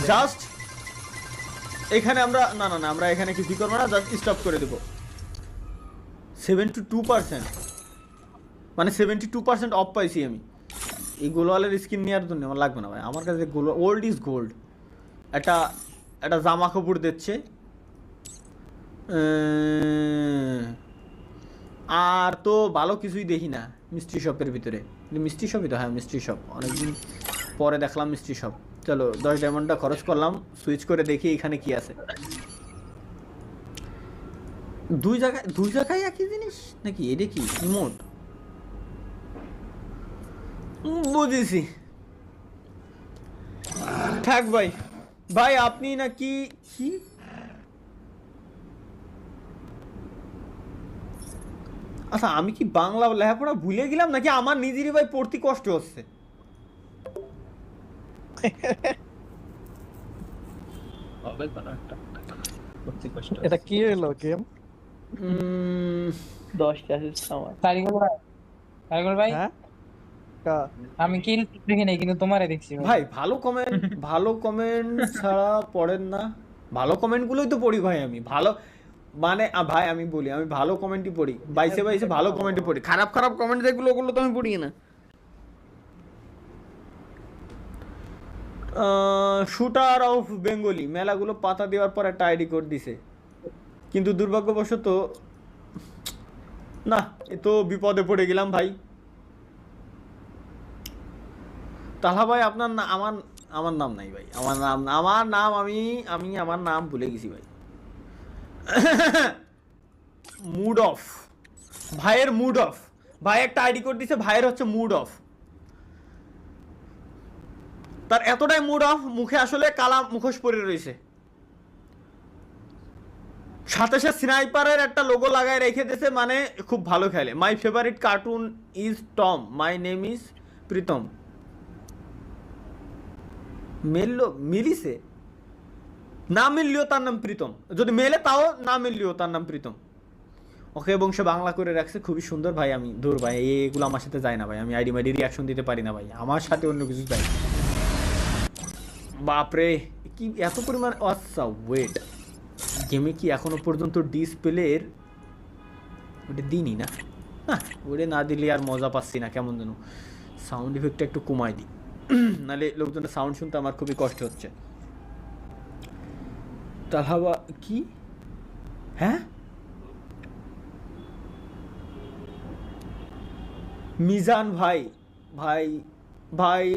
Just এখানে আমরা না না না আমরা এখানে কিছু করবো না, জাস্ট স্টপ করে দেবো। 72%, মানে 72% অফ পাইছি আমি এই গোলওয়ালের স্কিন নেওয়ার জন্য। আমার লাগবে না ভাই, আমার কাছে ওল্ড ইজ গোল্ড। একটা একটা জামা কাপড় দিচ্ছে, আর তো ভালো কিছুই দেখি না মিস্ট্রি শপের ভিতরে। মিস্ট্রি শপই তো, হ্যাঁ মিস্ট্রি শপ, অনেকদিন পরে দেখলাম মিস্ট্রি শপ। চলো 10 ডায়মন্ডটা খরচ করলাম, সুইচ করে দেখি এখানে কি আছে। দুই জায়গায় একই জিনিস নাকি? এটা কি ইমোট? বুঝেছি, থাক ভাই। ভাই আপনি নাকি কি আচ্ছা, আমি কি বাংলা লেখাপড়া ভুলে গেলাম নাকি আমার নিজেরই ভাই পড়তে কষ্ট হচ্ছে? এটা কি হলো গেম? 10টা আসছে আমার। কারিগর ভাই, হ্যাঁ আমি কিল দেখি নাই কিন্তু তোমারে দেখছি ভাই ভালো কমেন্ট ছাড়া পড়েন না? ভালো কমেন্টগুলোই তো পড়ি ভাই আমি। ভালো মানে ভাই আমি বলি, আমি ভালো কমেন্টই পড়ি, বাইসে বাইসে ভালো কমেন্টই পড়ি। খারাপ খারাপ কমেন্ট যেগুলো ওগুলো তো আমি পড়ি না। শুটার অফ বেঙ্গলি মেলাগুলো পাতা দেওয়ার পর একটা আইডি কোড দিছে, কিন্তু দুর্ভাগ্যবশত না, এ তো বিপদে পড়ে গেলাম ভাই। তাহা ভাই আপনার না আমার আমার নাম নাই ভাই, আমার নাম আমার নাম ভুলে গেছি ভাই। মুড অফ, ভাইয়ের মুড অফ। ভাই একটা আইডি কোড দিছে, ভাইয়ের হচ্ছে মুড অফ। তার এতটাই মুড অফ, মুখে আসলে কালা মুখোশ পরে রয়েছে, সাথে সে স্নাইপারের একটা লোগো লাগায় রেখে দিয়েছে, মানে খুব ভালো খেলে। My favourite cartoon is Tom, my name is Pritam. মিলিছে না মিললেও তার নাম প্রীতম, যদি মেলে তাও না মিললেও তার নাম প্রীতম। ওকে, এবং সে বাংলা করে রাখছে, খুবই সুন্দর ভাই। আমি দূর ভাই, এগুলো আমার সাথে যায় না ভাই, আমি আইডি মাইডি রিয়াকশন দিতে পারি না ভাই, আমার সাথে অন্য কিছু যায়। বাপরে কি এত পরিমাণ! আচ্ছা ওয়েট, গেমে কি এখনো পর্যন্ত ডিসপ্লের ওটা দিনই না? হ্যাঁ, ওটা না দিলে আর মজা পাচ্ছি না, কেমন যেন। সাউন্ড ইফেক্টটা একটু কমাই দিই, নাহলে লোকজনের সাউন্ড শুনতে আমার খুবই কষ্ট হচ্ছে। তাহলে কি? হ্যাঁ, মিজান ভাই ভাই ভাই